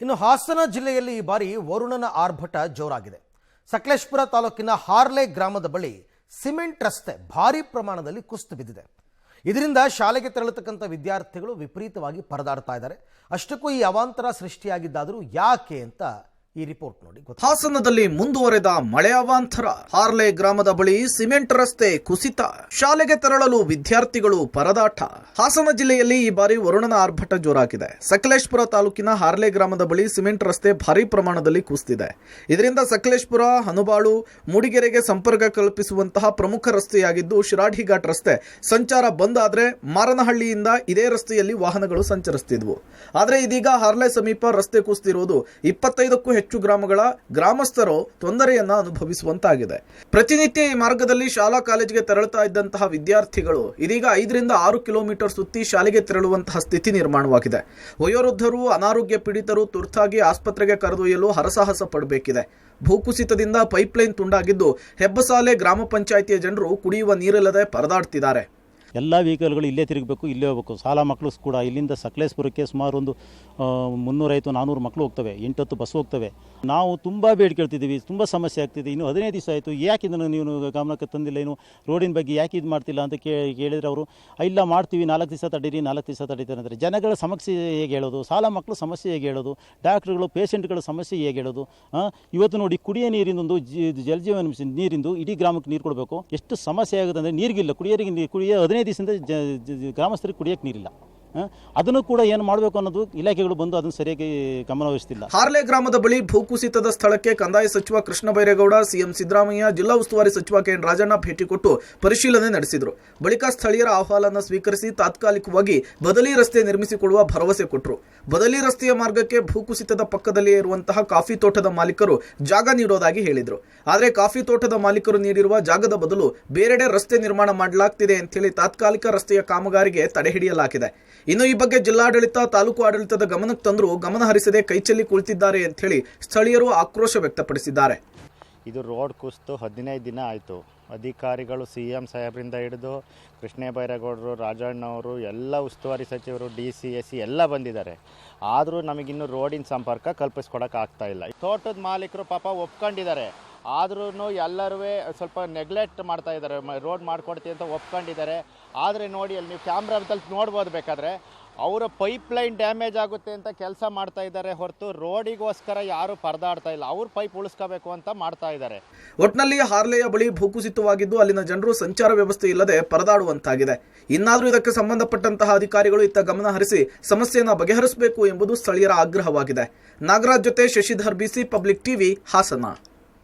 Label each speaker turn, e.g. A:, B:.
A: ಇನ್ನು ಹಾಸನ ಜಿಲ್ಲೆಯಲ್ಲಿ ಈ ಬಾರಿ ವರುಣನ ಆರ್ಭಟ ಜೋರಾಗಿದೆ. ಸಕಲೇಶಪುರ ತಾಲೂಕಿನ ಹಾರ್ಲೆ ಗ್ರಾಮದ ಬಳಿ ಸಿಮೆಂಟ್ ರಸ್ತೆ ಭಾರೀ ಪ್ರಮಾಣದಲ್ಲಿ ಕುಸಿದು ಬಿದ್ದಿದೆ. ಇದರಿಂದ ಶಾಲೆಗೆ ತೆರಳತಕ್ಕಂಥ ವಿದ್ಯಾರ್ಥಿಗಳು ವಿಪರೀತವಾಗಿ ಪರದಾಡ್ತಾ ಇದ್ದಾರೆ. ಅಷ್ಟಕ್ಕೂ ಈ ಅವಾಂತರ ಸೃಷ್ಟಿಯಾಗಿದ್ದಾದರೂ ಯಾಕೆ ಅಂತ ಈ ರಿಪೋರ್ಟ್ ನೋಡಿ.
B: ಹಾಸನದಲ್ಲಿ ಮುಂದುವರೆದ ಮಳೆ ಅವಾಂತರ. ಹಾರ್ಲೆ ಗ್ರಾಮದ ಬಳಿ ಸಿಮೆಂಟ್ ರಸ್ತೆ ಕುಸಿತ, ಶಾಲೆಗೆ ತೆರಳಲು ವಿದ್ಯಾರ್ಥಿಗಳು ಪರದಾಟ. ಹಾಸನ ಜಿಲ್ಲೆಯಲ್ಲಿ ಈ ಬಾರಿ ವರುಣನ ಆರ್ಭಟ ಜೋರಾಗಿದೆ. ಸಕಲೇಶಪುರ ತಾಲೂಕಿನ ಹಾರ್ಲೆ ಗ್ರಾಮದ ಬಳಿ ಸಿಮೆಂಟ್ ರಸ್ತೆ ಭಾರೀ ಪ್ರಮಾಣದಲ್ಲಿ ಕುಸಿದಿದೆ. ಇದರಿಂದ ಸಕಲೇಶಪುರ, ಹನುಬಾಳು, ಮೂಡಿಗೆರೆಗೆ ಸಂಪರ್ಕ ಕಲ್ಪಿಸುವಂತಹ ಪ್ರಮುಖ ರಸ್ತೆಯಾಗಿದ್ದು ಶಿರಾಡಿ ಘಾಟ್ ರಸ್ತೆ ಸಂಚಾರ ಬಂದ್ ಆದ್ರೆ ಮಾರನಹಳ್ಳಿಯಿಂದ ಇದೇ ರಸ್ತೆಯಲ್ಲಿ ವಾಹನಗಳು ಸಂಚರಿಸುತ್ತಿದ್ವು. ಆದರೆ ಇದೀಗ ಹಾರ್ಲೆ ಸಮೀಪ ರಸ್ತೆ ಕುಸಿದಿರುವುದು 25ಕ್ಕೂ ಹೆಚ್ಚು ಗ್ರಾಮಗಳ ಗ್ರಾಮಸ್ಥರು ತೊಂದರೆಯನ್ನ ಅನುಭವಿಸುವಂತಾಗಿದೆ. ಪ್ರತಿನಿತ್ಯ ಈ ಮಾರ್ಗದಲ್ಲಿ ಶಾಲಾ ಕಾಲೇಜಿಗೆ ತೆರಳುತ್ತಾ ಇದ್ದಂತಹ ವಿದ್ಯಾರ್ಥಿಗಳು ಇದೀಗ 5 ರಿಂದ 6 ಕಿಲೋಮೀಟರ್ ಸುತ್ತಿ ಶಾಲೆಗೆ ತೆರಳುವಂತಹ ಸ್ಥಿತಿ ನಿರ್ಮಾಣವಾಗಿದೆ. ವಯೋವೃದ್ಧರು, ಅನಾರೋಗ್ಯ ಪೀಡಿತರು ತುರ್ತಾಗಿ ಆಸ್ಪತ್ರೆಗೆ ಕರೆದೊಯ್ಯಲು ಹರಸಾಹಸ ಪಡಬೇಕಿದೆ. ಭೂಕುಸಿತದಿಂದ ಪೈಪ್ಲೈನ್ ತುಂಡಾಗಿದ್ದು ಹೆಬ್ಬಸಾಲೆ ಗ್ರಾಮ ಪಂಚಾಯಿತಿಯ ಜನರು ಕುಡಿಯುವ ನೀರಿಲ್ಲದೆ ಪರದಾಡ್ತಿದ್ದಾರೆ.
C: ಎಲ್ಲ ವೆಹಿಕಲ್ಗಳು ಇಲ್ಲೇ ತಿರುಗಬೇಕು, ಇಲ್ಲೇ ಹೋಗಬೇಕು. ಶಾಲಾ ಮಕ್ಕಳು ಕೂಡ ಇಲ್ಲಿಂದ ಸಕಲೇಶಪುರಕ್ಕೆ ಸುಮಾರು ಒಂದು 350-400 ಮಕ್ಕಳು ಹೋಗ್ತವೆ, 8-10 ಬಸ್ ಹೋಗ್ತವೆ. ನಾವು ತುಂಬ ಬೇಡಿ ಕೇಳ್ತಿದ್ದೀವಿ, ತುಂಬ ಸಮಸ್ಯೆ ಆಗ್ತಿದೆ. ಇನ್ನು 15 ದಿವಸ ಆಯಿತು, ಯಾಕೆ ಇದನ್ನು ನೀವು ಗಮನಕ್ಕೆ ತಂದಿಲ್ಲ, ಇನ್ನು ರೋಡಿನ ಬಗ್ಗೆ ಯಾಕೆ ಇದು ಮಾಡ್ತಿಲ್ಲ ಅಂತ ಕೇಳಿದ್ರೆ ಅವರು ಇಲ್ಲ ಮಾಡ್ತೀವಿ, 4 ದಿವಸ ತಡೀರಿ, 4 ದಿವಸ ತಡೀತಾರೆ ಅಂದರೆ ಜನಗಳ ಸಮಸ್ಯೆ ಹೇಗೆ ಹೇಳೋದು, ಶಾಲಾ ಮಕ್ಕಳು ಸಮಸ್ಯೆ ಹೇಗೆ ಹೇಳೋದು, ಡಾಕ್ಟ್ರುಗಳು ಪೇಷೆಂಟ್ಗಳ ಸಮಸ್ಯೆ ಹೇಗೆ ಹೇಳೋದು. ಇವತ್ತು ನೋಡಿ ಕುಡಿಯೋ ನೀರಿಂದೊಂದು ಜಲಜೀವನ ಮಿಷನ್ ನೀರಿಂದು ಇಡೀ ಗ್ರಾಮಕ್ಕೆ ನೀರು ಕೊಡಬೇಕು. ಎಷ್ಟು ಸಮಸ್ಯೆ ಆಗುತ್ತೆ ಅಂದರೆ ನೀರಿಗಿಲ್ಲ, ಕುಡಿಯೋ 15 ದಿವಸದಿಂದ ಗ್ರಾಮಸ್ಥರಿಗೆ ಕುಡಿಯೋಕ್ಕೆ ನೀರಿಲ್ಲ. ಅದನ್ನು ಕೂಡ ಏನು ಮಾಡಬೇಕು ಅನ್ನೋದು ಇಲಾಖೆಗಳು ಬಂದು ಅದನ್ನು ಸರಿಯಾಗಿ ಗಮನವಹಿಸುತ್ತಿಲ್ಲ.
B: ಹಾರ್ಲೆ ಗ್ರಾಮದ ಬಳಿ ಭೂಕುಸಿತದ ಸ್ಥಳಕ್ಕೆ ಕಂದಾಯ ಸಚಿವ ಕೃಷ್ಣ ಬೈರೇಗೌಡ, ಸಿಎಂ ಸಿದ್ದರಾಮಯ್ಯ, ಜಿಲ್ಲಾ ಉಸ್ತುವಾರಿ ಸಚಿವ ಕೆಎನ್ ರಾಜಣ್ಣ ಭೇಟಿ ಕೊಟ್ಟು ಪರಿಶೀಲನೆ ನಡೆಸಿದರು. ಬಳಿಕ ಸ್ಥಳೀಯರ ಆಹ್ವಾನ ಸ್ವೀಕರಿಸಿ ತಾತ್ಕಾಲಿಕವಾಗಿ ಬದಲಿ ರಸ್ತೆ ನಿರ್ಮಿಸಿಕೊಡುವ ಭರವಸೆ ಕೊಟ್ಟರು. ಬದಲಿ ರಸ್ತೆಯ ಮಾರ್ಗಕ್ಕೆ ಭೂಕುಸಿತದ ಪಕ್ಕದಲ್ಲಿಯೇ ಇರುವಂತಹ ಕಾಫಿ ತೋಟದ ಮಾಲೀಕರು ಜಾಗ ನೀಡೋದಾಗಿ ಹೇಳಿದರು. ಆದರೆ ಕಾಫಿ ತೋಟದ ಮಾಲೀಕರು ನೀಡಿರುವ ಜಾಗದ ಬದಲು ಬೇರೆಡೆ ರಸ್ತೆ ನಿರ್ಮಾಣ ಮಾಡಲಾಗ್ತಿದೆ ಅಂತ ಹೇಳಿ ತಾತ್ಕಾಲಿಕ ರಸ್ತೆಯ ಕಾಮಗಾರಿಗೆ ತಡೆ ಹಿಡಿಯಲಾಗಿದೆ. ಇನ್ನು ಈ ಬಗ್ಗೆ ಜಿಲ್ಲಾಡಳಿತ, ತಾಲೂಕು ಆಡಳಿತದ ಗಮನಕ್ಕೆ ತಂದರೂ ಗಮನ ಹರಿಸದೆ ಕೈಚೆಲ್ಲಿ ಕುಳಿತಿದ್ದಾರೆ ಅಂತ ಹೇಳಿ ಸ್ಥಳೀಯರು ಆಕ್ರೋಶ ವ್ಯಕ್ತಪಡಿಸಿದ್ದಾರೆ.
D: ಇದು ರೋಡ್ ಕುಸಿದು 15 ದಿನ ಆಯಿತು. ಅಧಿಕಾರಿಗಳು ಸಿಎಂ ಸಾಹೇಬರಿಂದ ಹಿಡಿದು ಕೃಷ್ಣ ಬೈರೇಗೌಡರು, ರಾಜಣ್ಣವರು, ಎಲ್ಲ ಉಸ್ತುವಾರಿ ಸಚಿವರು, DC, SC ಎಲ್ಲ ಬಂದಿದ್ದಾರೆ. ಆದರೂ ನಮಗಿನ್ನೂ ರೋಡಿನ ಸಂಪರ್ಕ ಕಲ್ಪಿಸ್ಕೊಡಕ್ಕೆ ಆಗ್ತಾ ಇಲ್ಲ. ತೋಟದ ಮಾಲೀಕರು ಪಾಪ ಒಪ್ಕೊಂಡಿದ್ದಾರೆ, ಆದ್ರೂ ಎಲ್ಲರೂ ಸ್ವಲ್ಪ ನೆಗ್ಲೆಕ್ಟ್ ಮಾಡ್ತಾ ಇದ್ದಾರೆ. ರೋಡ್ ಮಾಡಿಕೊಡ್ತೀವಿ ಅಂತ ಒಪ್ಕೊಂಡಿದ್ದಾರೆ. ಆದರೆ ನೋಡಿ, ಅಲ್ಲಿ ನೀವು ಕ್ಯಾಮ್ರಾದಲ್ಲಿ ನೋಡ್ಬೋದು, ಬೇಕಾದರೆ ಅವರ ಪೈಪ್ ಲೈನ್ ಡ್ಯಾಮೇಜ್ ಆಗುತ್ತೆ ಅಂತ ಕೆಲಸ ಮಾಡ್ತಾ ಇದ್ದಾರೆ ಹೊರತು ರೋಡಿಗೋಸ್ಕರ ಯಾರು ಪರದಾಡ್ತಾ ಇಲ್ಲ. ಅವ್ರ ಪೈಪ್ ಉಳಿಸ್ಕೋಬೇಕು ಅಂತ ಮಾಡ್ತಾ ಇದ್ದಾರೆ.
B: ಒಟ್ನಲ್ಲಿ ಹಾರ್ಲೆಯ ಬಳಿ ಭೂಕುಸಿತವಾಗಿದ್ದು ಅಲ್ಲಿನ ಜನರು ಸಂಚಾರ ವ್ಯವಸ್ಥೆ ಇಲ್ಲದೆ ಪರದಾಡುವಂತಾಗಿದೆ. ಇನ್ನಾದರೂ ಇದಕ್ಕೆ ಸಂಬಂಧಪಟ್ಟಂತಹ ಅಧಿಕಾರಿಗಳು ಇತ್ತ ಗಮನ ಹರಿಸಿ ಸಮಸ್ಯೆಯನ್ನು ಬಗೆಹರಿಸಬೇಕು ಎಂಬುದು ಸ್ಥಳೀಯರ ಆಗ್ರಹವಾಗಿದೆ. ನಾಗರಾಜ್ ಜೊತೆ Shashidhar, BC public TV, Hassan.